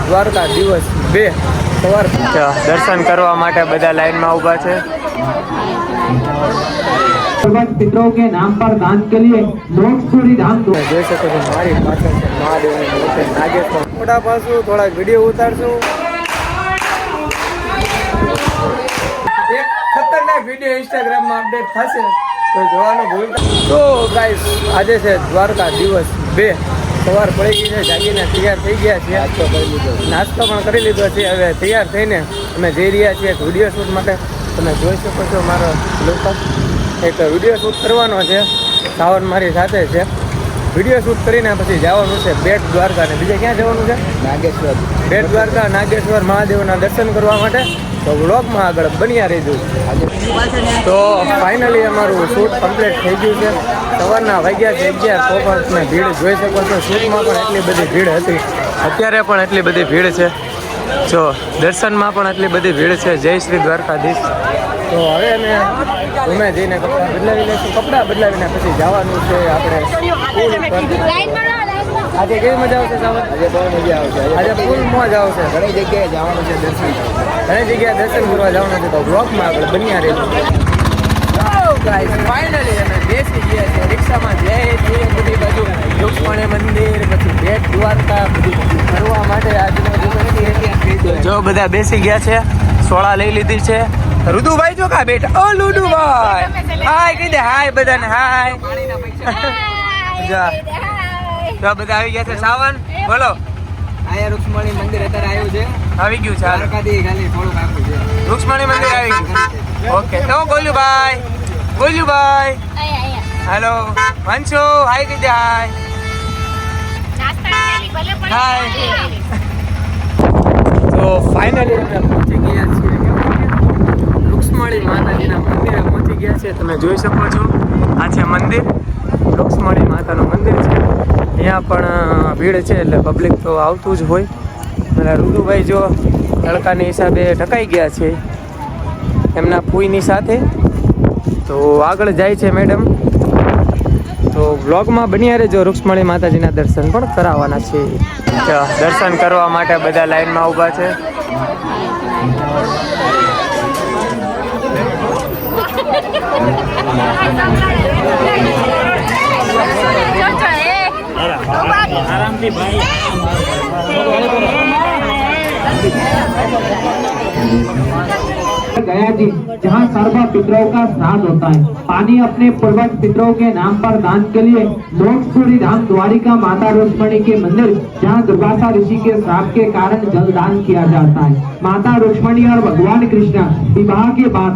દ્વારકા દિવસ 2 સવાર દર્શન કરવા માટે બધા લાઈનમાં ઊભા છે। पितरों के नाम पर दान के लिए नोटपुरी धाम જોઈ શકો છો મારી પાછળ છે મહાદેવની મૂર્તિ નાગેશ્વર ફોટા પાછું થોડાક વિડીયો ઉતારશું। એક ખતરનાક વિડીયો ઇન્સ્ટાગ્રામમાં અપડેટ થશે તો જોવાનું ભૂલતા। તો ગાઈસ આજે છે દ્વારકા દિવસ 2 સવાર પડી ગઈ છે, જાગીને તૈયાર થઈ ગયા છીએ, નાસ્તો પણ કરી લીધો છે। હવે તૈયાર થઈને અમે જઈ રહ્યા છીએ એક વિડીયો શૂટ માટે। તમે જોઈ શકો છો મારો લોકો એક વિડીયો શૂટ કરવાનો છે, સાવન મારી સાથે છે। વિડીયો શૂટ કરીને પછી જવાનું છે બેટ દ્વારકા ને બીજે ક્યાં જવાનું છે નાગેશ્વર। બેટ દ્વારકા નાગેશ્વર મહાદેવના દર્શન કરવા માટે તો વ્લોગમાં આગળ બન્યા રહેજો। તો ફાઇનલી અમારું શૂટ કમ્પ્લીટ થઈ ગયું છે। સવારના વાગ્યા છે 11 તો પણ તમે ભીડ જોઈ શકો છો। શૂટમાં પણ એટલી બધી ભીડ હતી, અત્યારે પણ એટલી બધી ભીડ છે। જો દર્શનમાં પણ એટલી બધી ભીડ છે। જય શ્રી દ્વારકાધીશ। તો હવે અમે જઈને કપડાં બદલાવી લઈશું। કપડાં બદલાવીને પછી જવાનું છે આપણે આજે કેવી મજા આવશે સાવન? આજે બહુ મજા આવશે, આજે ફૂલ મોજ આવશે। ઘણી જગ્યાએ જવાનું છે દર્શન, ઘણી જગ્યાએ દર્શન કરવા જવાનું છે। તો બ્લોગમાં આપણે બન્યા રહીશું। ફાઇનલી અમે બેસી ગયા છે રિક્ષામાં, જઈએ છીએ બધી બાજુ રૂકમણી મંદિર, પછી બેટ દ્વારકા બધું ફરવા માટે। આજુબાજુ જો બધા બેસી ગયા છે, સોળા લઈ લીધી છે। રુદુભાઈ જો કા બેટા, ઓ લુડુભાઈ હાય કહી દે, હાય બધાને હાય। તો બધા આવી ગયા છે। સાવન બોલો, આયા રૂકમણી મંદિર અત્યારે આવ્યું છે, આવી ગયું છે દ્વારકાથી ખાલી થોડુંક આગળ છે રૂકમણી મંદિર આવી ગયું। ઓકે તો ગોલુભાઈ, ગોલુભાઈ હેલો વંશુ હાય કહી દે, હાય હાય। તો ફાઇનલી અમે પહોંચી ગયા છીએ રૂક્ષ્મણી માતાજીના મંદિરે પહોંચી ગયા છે। તમે જોઈ શકો છો આ છે મંદિર, રૂક્ષ્મણી માતાનું મંદિર છે। અહીંયા પણ ભીડ છે એટલે પબ્લિક તો આવતું જ હોય। અને રુદુભાઈ જો તડકાની હિસાબે ઢકાઈ ગયા છે એમના ફૂઈની સાથે। તો આગળ જાય છે મેડમ, તો વ્લોગમાં બન્યા રહેજો। રૂક્ષ્મણી માતાજીના દર્શન પણ કરાવવાના છે। દર્શન કરવા માટે બધા લાઈનમાં ઊભા છે। આરામથી ભાઈ गया जी, जहाँ सर्व पितरों का श्राद्ध होता है। पानी अपने पूर्वज पितरों के नाम पर दान के लिए नोटपुरी धाम द्वारिका माता रुक्मणी के मंदिर, जहाँ दुर्वासा ऋषि के श्राप के कारण जल दान किया जाता है। माता रुक्मणी और भगवान कृष्ण विवाह के बाद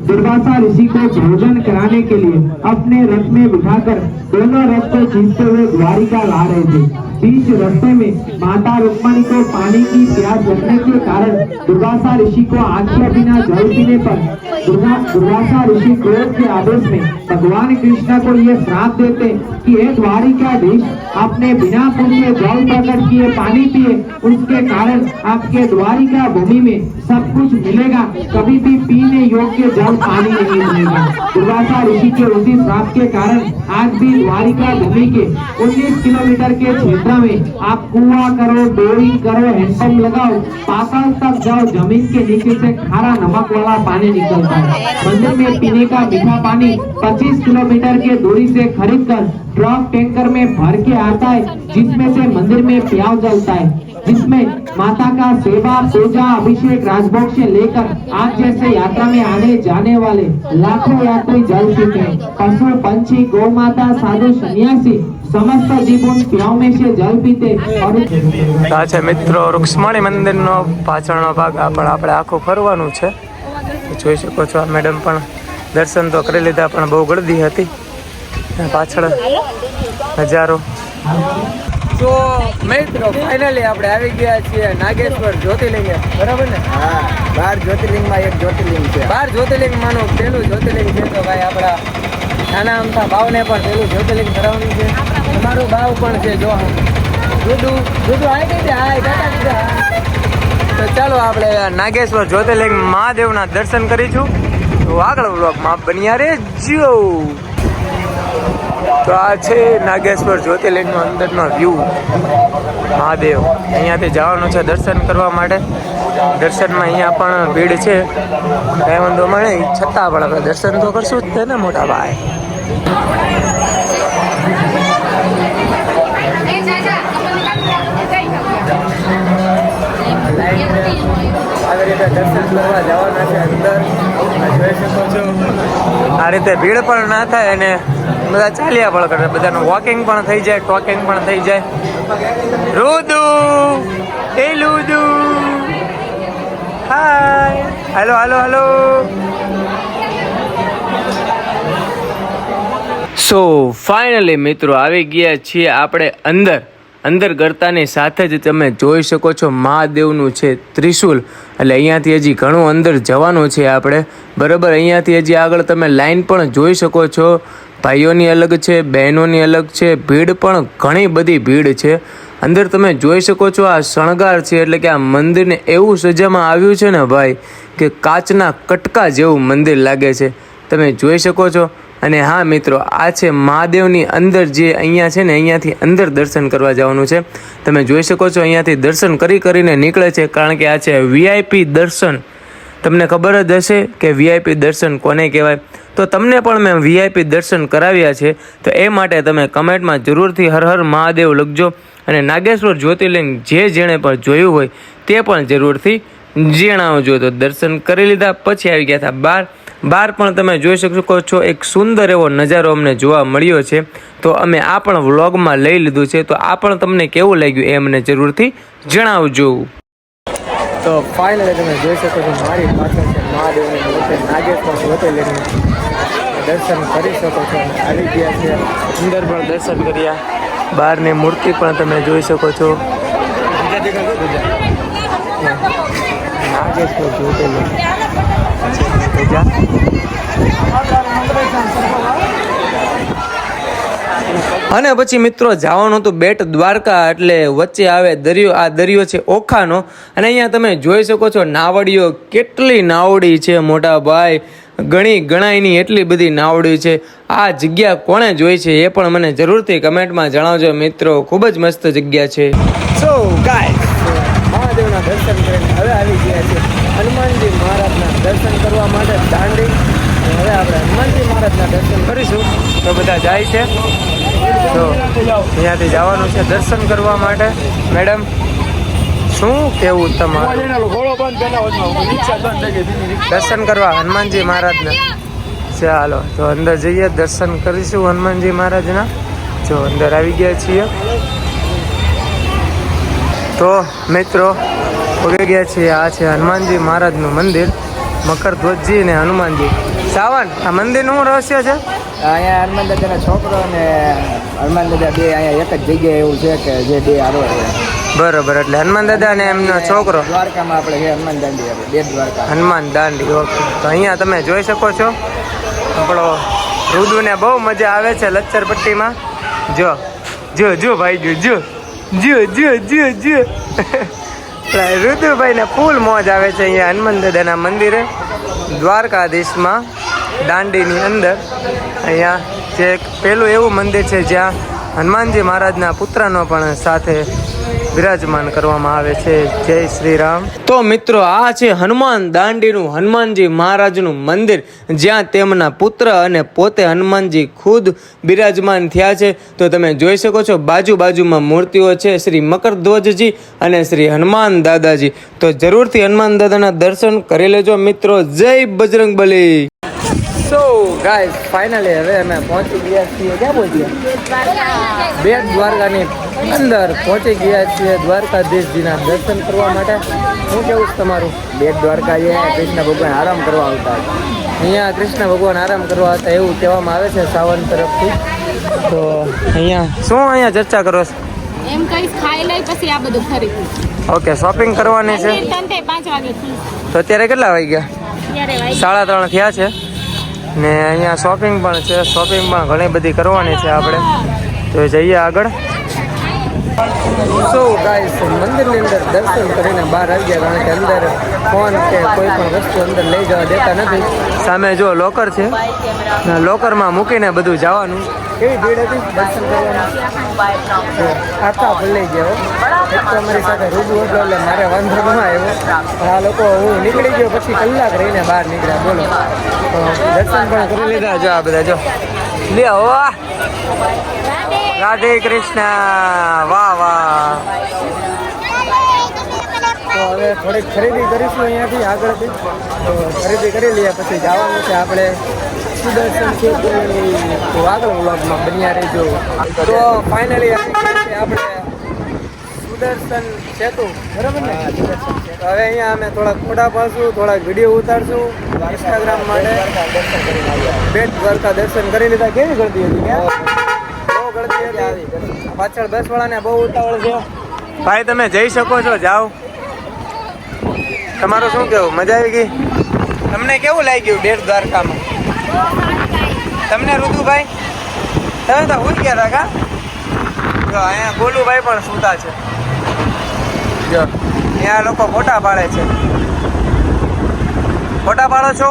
दुर्वासा ऋषि को भोजन कराने के लिए अपने रथ में बिठाकर दोनों रथ को खींचते हुए द्वारिका ला रहे थे। बीच रास्ते में माता रुक्मणी को पानी की प्यास लगने के कारण दुर्वासा ऋषि को आज्ञा बिना जल पीने पर दुर्वासा ऋषि क्रोध के आदेश में भगवान कृष्ण को ये श्राप देते कि हे द्वारिकाधीश, आपने बिना पुण्य जल प्रकट किए पानी पिए, उसके कारण आपके द्वारिका भूमि में सब कुछ मिलेगा, कभी भी पीने योग्य जल पानी नहीं मिलेगा। दुर्वासा ऋषि के उसी श्राप के कारण आज भी द्वारिका भूमि के 19 किलोमीटर के क्षेत्र में आप कुआं करो, बोरिंग करो, हैंडपंप लगाओ, पाताल तक जाओ, जमीन के नीचे से खारा नमक वाला पानी निकलता है। मंदिर में पीने का मीठा पानी 25 किलोमीटर के दूरी से खरीद कर ट्रक टैंकर में भर के आता है, जिसमें से मंदिर में प्याव जलता है, जिसमें माता का सेवा पूजा अभिषेक राजभोग से लेकर आज जैसे यात्रा में आने जाने वाले लाखों यात्री जल पीते हैं। पशु पंछी गौ माता साधु सन्यासी समस्त जीवन प्याव में से जल पीते। और મિત્રો રૂક્ષ્મણી મંદિરનો પાછળનો ભાગ આપણે આખું ફરવાનું છે। જોઈ શકો છો મેડમ પણ દર્શન તો કરી લીધા પણ બહુ ગળદી હતી પાછળ નજારો। તો મિત્રો ફાઇનલી આપણે આવી ગયા છીએ નાગેશ્વર જ્યોતિર્લિંગ, બરાબર ને? હા, 12 જ્યોતિર્લિંગમાં એક જ્યોતિર્લિંગ છે। 12 જ્યોતિર્લિંગમાંનું પહેલું જ્યોતિર્લિંગ છે। તો ભાઈ આપણા નાના અમથા ભાવને પણ પહેલું જ્યોતિર્લિંગ કરાવવાનું છે। તમારું ભાવ પણ છે, જો દૂધું આવી ગઈ છે, હાય કાકા દીધા। તો ચાલો આપણે નાગેશ્વર જ્યોતિર્લિંગ મહાદેવના દર્શન કરીશું। તો આગળ વ્લોગમાં બન્યા રહેજો। તો આ છે નાગેશ્વર જ્યોતિર્લિંગનો અંદરનો વ્યૂ. મહાદેવ અહીંયાથી જવાનું છે દર્શન કરવા માટે. દર્શનમાં અહીંયા પણ ભીડ છે, કાંઈ વાંધો મળે છતાં પણ આપણે દર્શન તો કરશું જ ને મોટા ભાઈ. આવી રીતે દર્શન કરવા જવાના છે અંદર. જોઈ શકો છો આ રીતે ભીડ પણ ના થાય અને બધા ચાલ્યા પણ કરે, બધાનું વોકિંગ પણ થઈ જાય, ટોકિંગ પણ થઈ જાય. રુદુ એ લુદુ હાય, હાલો હાલો હાલો. સો ફાઇનલી મિત્રો આવી ગયા છીએ આપણે અંદર કરતાની સાથે જ તમે જોઈ શકો છો મહાદેવનું છે ત્રિશુલ. એટલે અહીંયાથી હજી ઘણું અંદર જવાનું છે આપણે, બરાબર. અહીંયાથી હજી આગળ તમે લાઈન પણ જોઈ શકો છો. ભાઈઓની અલગ છે, બહેનોની અલગ છે, ભીડ પણ ઘણી બધી ભીડ છે. અંદર તમે જોઈ શકો છો આ શણગાર છે, એટલે કે આ મંદિરને એવું સજામાં આવ્યું છે ને ભાઈ કે કાચના કટકા જેવું મંદિર લાગે છે, તમે જોઈ શકો છો. અને હા મિત્રો, આ છે મહાદેવની અંદર જે અહીંયા છે ને, અહીંયાથી અંદર દર્શન કરવા જવાનું છે. તમે જોઈ શકો છો અહીંયાથી દર્શન કરીને નીકળે છે, કારણ કે આ છે VIP દર્શન. તમને ખબર જ હશે કે VIP દર્શન કોને કહેવાય. તો તમને પણ મેં VIP દર્શન કરાવ્યા છે, તો એ માટે તમે કમેન્ટમાં જરૂરથી હર હર મહાદેવ લખજો. અને નાગેશ્વર જ્યોતિર્લિંગ જેણે પણ જોયું હોય તે પણ જરૂરથી જણાવજો. તો દર્શન કરી લીધા પછી આવી ગયા હતા બહાર પણ તમે જોઈ શકો છો એક સુંદર એવો નજારો અમને જોવા મળ્યો છે. તો અમે આ પણ વ્લોગમાં લઈ લીધું છે, તો આ પણ તમને કેવું લાગ્યું એ અમને જરૂરથી જણાવજો. તો ફાઇનલી તમે જોઈ શકો છો મારી પાછળ છે મહાદેવની મૂર્તિ, નાગેશ્વર જ્યોતિર્લિંગનું દર્શન કરી શકો છો. આવી ગયા છે અંદર પણ દર્શન કર્યા, બહારની મૂર્તિ પણ તમે જોઈ શકો છો. નાગેશ્વર જ્યોતિર્લિંગ અને પછી મિત્રો જવાનું હતું બેટ દ્વારકા, એટલે વચ્ચે આવે દરિયો. આ દરિયો છે ઓખાનો, અને અહીંયા તમે જોઈ શકો છો નાવડીઓ, કેટલી નાવડી છે મોટા ભાઈ, ગણાયની એટલી બધી નાવડી છે. આ જગ્યા કોણે જોઈ છે એ પણ મને જરૂરથી કમેન્ટમાં જણાવજો મિત્રો, ખૂબ જ મસ્ત જગ્યા છે. સો ગાઈસ, મહાદેવના દર્શન કરીને હવે આવી ગયા છે હનુમાનજી મહારાજના દર્શન કરવા માટે દાંડી. હવે આપણે હનુમાનજી મહારાજના દર્શન કરીશું. તો બધા જાય છે, તો અહીંયાથી જવાનું છે દર્શન કરવા માટે. મેડમ શું કેવું તમારું? દર્શન કરવા હનુમાનજી મહારાજના. ચાલો તો અંદર જઈએ, દર્શન કરીશું હનુમાનજી મહારાજના. જો અંદર આવી ગયા છીએ. તો મિત્રો ઉગી ગયા છીએ. આ છે હનુમાનજી મહારાજનું મંદિર, મકરધ્વજજી ને હનુમાનજી. સાવન, આ મંદિરનું શું રહસ્ય છે? અહીંયા હનુમાન દાદાના છોકરો અને હનુમાન દાદા બે અહીંયા એક જ જગ્યાએ એવું છે કે જે બે હારો છે. બરોબર, એટલે હનુમાન દાદા અને એમનો છોકરો દ્વારકામાં આપણે છે હનુમાન દાંડી, આપણે બેટ દ્વારકા હનુમાન દાંડી. ઓકે, તો અહીંયા તમે જોઈ શકો છો આપણો રુદુને બહુ મજા આવે છે લચ્છર પટ્ટીમાં. જો જો જો ભાઈ જો જો જો જો જો જો રુદુભાઈને ફૂલ મોજ આવે છે અહીંયા હનુમાન દાદાના મંદિરે દ્વારકાધીશમાં દાંડીની અંદર. અહીંયા જે પેલું એવું મંદિર છે જ્યાં હનુમાનજી મહારાજના પુત્રનો પણ સાથે બિરાજમાન કરવામાં આવે છે. જય શ્રી રામ. તો મિત્રો આ છે હનુમાન દાંડીનું હનુમાનજી મહારાજનું મંદિર, જ્યાં તેમના પુત્ર અને પોતે હનુમાનજી ખુદ બિરાજમાન થયા છે. તો તમે જોઈ શકો છો બાજુમાં મૂર્તિઓ છે, શ્રી મકરધ્વજજી અને શ્રી હનુમાન દાદાજી. તો જરૂરથી હનુમાન દાદાના દર્શન કરી લેજો મિત્રો. જય બજરંગબલી. સો ગાઈસ, ફાઇનલી હવે અમે પહોંચી ગયા છીએ. ક્યાં પહોંચ્યા? બેટ દ્વારકાની અંદર પહોંચી ગયા છીએ દ્વારકાધીશજીના દર્શન કરવા માટે. શું કેવું છે તમારું? બેટ દ્વારકા છે, કૃષ્ણ ભગવાન આરામ કરવા આવતા હતા. અહીંયા કૃષ્ણ ભગવાન આરામ કરવા હતા એવું કહેવામાં આવે છે સાવન તરફથી. તો અહીંયા ચર્ચા કરો છો? એમ કઈશ ખાઈ લઈ પછી આ બધું ખરીદું. ઓકે, શોપિંગ કરવાની છે. 5 વાગે તો અત્યારે કેટલા વાગ્યા? 3:30 થયા છે ને અહીંયા શોપિંગ પણ છે. શોપિંગ પણ ઘણી બધી કરવાની છે આપણે. તો જઈએ આગળ. સો ગાઈસ મંદિરની અંદર દર્શન કરીને બહાર આવી ગયા, કારણ કે અંદર ફોન કે કોઈ પણ વસ્તુ અંદર લઈ જવા દેતા નથી. સામે જો લોકર છે, લોકરમાં મૂકીને બધું જવાનું. કેવી ભીડ હતી દર્શન કરવાની, આખા ભૂલાઈ ગયા. એક તો અમારી સાથે રૂબરૂ હતો એટલે મારે વાંધો ન આવ્યો, પણ આ લોકો હું નીકળી ગયો પછી કલાક રહીને બહાર નીકળ્યા. બોલો, તો દર્શન પણ કરી લીધા. જો આ બધા જો લે, વાહ રાધે કૃષ્ણ, વાહ વાહ. તો હવે થોડીક ખરીદી કરીશું અહીંયાથી આગળથી, તો ખરીદી કરી લઈએ પછી જવાનું છે આપણે સુદર્શન સેતુ. તો આગળ વ્લોગમાં બન્યા રહેજો. તો ફાઇનલી આપણે સુદર્શન સેતુ, બરાબર ને? તો હવે અહીંયા અમે થોડાક ફોટા પાડશું, થોડાક વિડીયો ઉતારશું ઇન્સ્ટાગ્રામ માટે. બેટ દ્વારકા દર્શન કરી લીધા. કેવી ગળતી હતી? બહુ ગળતી હતી. પાછળ બસવાળાને બહુ ઉતાવળ છે. ભાઈ તમે જઈ શકો છો, જાઓ. તમારું શું કેવું? મજા આવી ગઈ? તમને કેવું લાગ્યું બેટ દ્વારકામાં? તમને ઋતુભાઈ? તમે તો ભૂલ ગયા હતા કા? જો અહીંયા ગોલુભાઈ પણ સૂતા છે. જો અહીંયા લોકો ફોટા પાડે છે. ફોટા પાડો છો?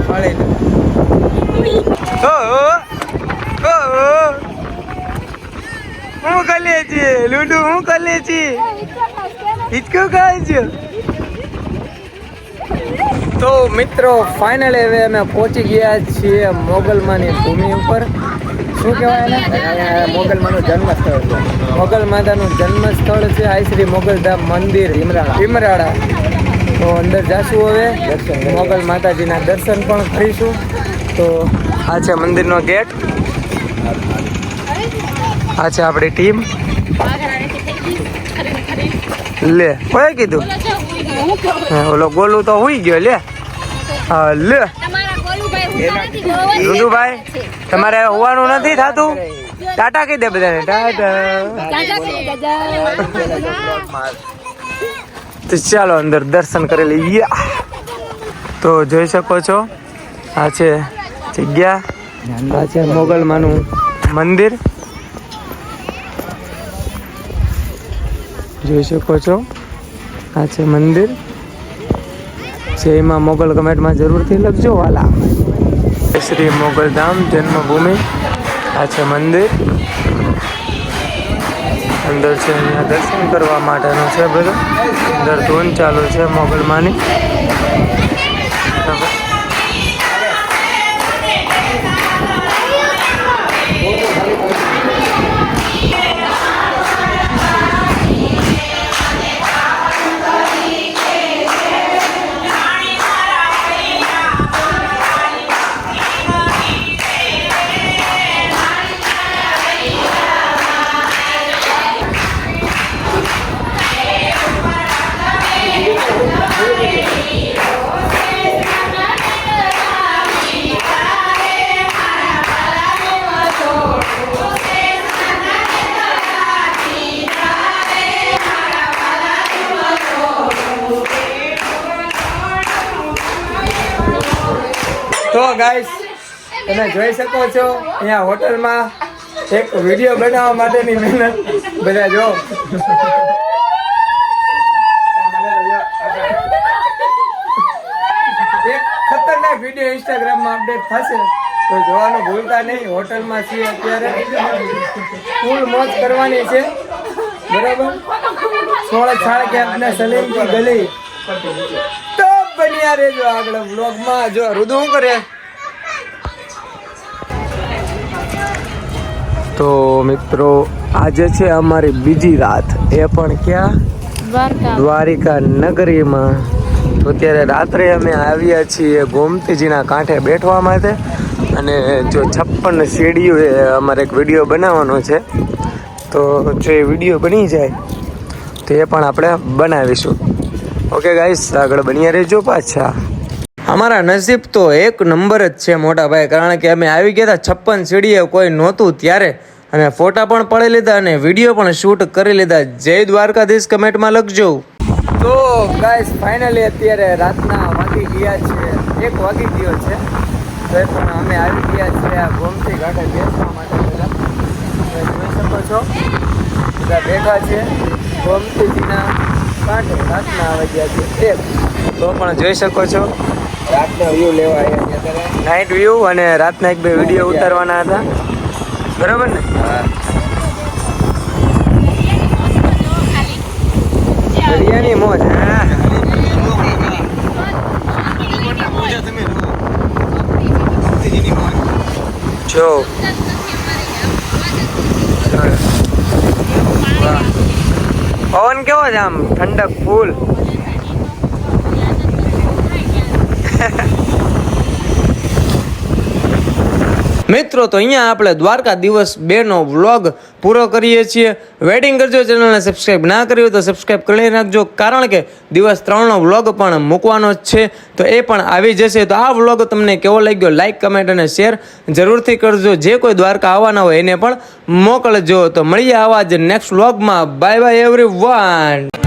પાડી લો. હું કરે છે લુડુ? હું કરે છે? હિચકો ખાય છે. તો મિત્રો ફાઇનલી હવે અમે પહોંચી ગયા છીએ મોગલમાની ભૂમિ ઉપર. શું કહેવાય એને? મોગલમાનું જન્મસ્થળ છે. મોગલ માતાનું જન્મસ્થળ છે આ શ્રી મોગલધામ મંદિર ભીમરાળા. તો અંદર જાશું હવે, મોગલ માતાજીના દર્શન પણ કરીશું. તો આ છે મંદિરનો ગેટ, આ છે આપણી ટીમ. લે કોઈ કીધું? ઓલો ગોલું તો હુઈ ગયો. લે હા લે રુદુભાઈ, તમારે હોવાનું નથી થતું? ટાટા કહી દે બધાને. ટાટા. તો ચાલો અંદર દર્શન કરી લઈએ. તો જોઈ શકો છો આ છે જગ્યા, આ છે મોગલમાનું મંદિર. જોઈ શકો છો આ છે મંદિર. જેમાં મોગલ કમેન્ટમાં જરૂરથી લખજો વાલા. શ્રી મોગલધામ જન્મભૂમિ. આ છે મંદિર. અંદર છે, અહીંયા દર્શન કરવા માટેનું છે બધું. અંદર ધૂન ચાલુ છે મોગલમાની. તો ગાઈસ તમે જોઈ શકો છો અહીંયા હોટલમાં એક વિડીયો બનાવવા માટેની મહેનત બધા જો. એક ખતરનાક વિડીયો ઇન્સ્ટાગ્રામમાં અપડેટ થશે, તો જોવાનું ભૂલતા નહીં. હોટલમાં છીએ અત્યારે, ફૂલ મોજ કરવાની છે, બરાબર. 16 સાળ કેમ્પના સલીમ કી ગલી. તો બન્યા રહેજો આગળ વ્લોગમાં. જો રુદુ શું કરે? તો મિત્રો આજે છે અમારી બીજી રાત, એ પણ ક્યાં? દ્વારિકા નગરીમાં. તો અત્યારે રાત્રે અમે આવ્યા છીએ ગોમતીજીના કાંઠે બેઠવા માટે. અને જો 56 સીડીઓ અમારે એક વિડીયો બનાવવાનો છે, તો જો એ વિડીયો બની જાય તો એ પણ આપણે બનાવીશું. ઓકે ગાઈસ, આગળ બન્યા રહેજો પાછા. અમારા નસીબ તો એક નંબર જ છે મોટા ભાઈ, કારણ કે અમે આવી ગયા હતા 56 સીડીએ કોઈ નહોતું ત્યારે. અમે ફોટા પણ પડી લીધા અને વિડીયો પણ શૂટ કરી લીધા. જય દ્વારકાધીશ કમેન્ટમાં લખજો. તો ગાઈસ ફાઇનલી અત્યારે રાતના વાગી ગયા છે 1 વાગી ગયો છે. તો પણ અમે આવી ગયા છીએ આ ગોમતી ઘાટે બેસવા માટે. બધા જોઈ શકો શકો છો બધા બેઠા છે ગોમતીજીના કાંઠે રાતના વાગ્યા છે 1 તો પણ જોઈ શકો છો રાતનો વ્યૂ લેવા આવ્યા છે અત્યારે. નાઇટ વ્યૂ અને રાતના એક બે વિડીયો ઉતારવાના હતા બરાબર ને દરિયાની મોજ હા જો પવન કેવો છે આમ ઠંડક ફૂલ મિત્રો તો અહીંયા આપણે દ્વારકા દિવસ 2 નો વ્લોગ પૂરો કરીએ છીએ. વેઇટિંગ કરજો, ચેનલને સબસ્ક્રાઇબ ના કરી હોય તો સબસ્ક્રાઇબ કરી નાખજો, કારણ કે દિવસ 3 નો વ્લોગ પણ મૂકવાનો જ છે તો એ પણ આવી જશે. તો આ વ્લોગ તમને કેવો લાગ્યો લાઈક કમેન્ટ અને શેર જરૂરથી કરજો. જે કોઈ દ્વારકા આવવાના હોય એને પણ મોકલજો. તો મળીએ આવા જ નેક્સ્ટ વ્લોગમાં. Bye bye everyone.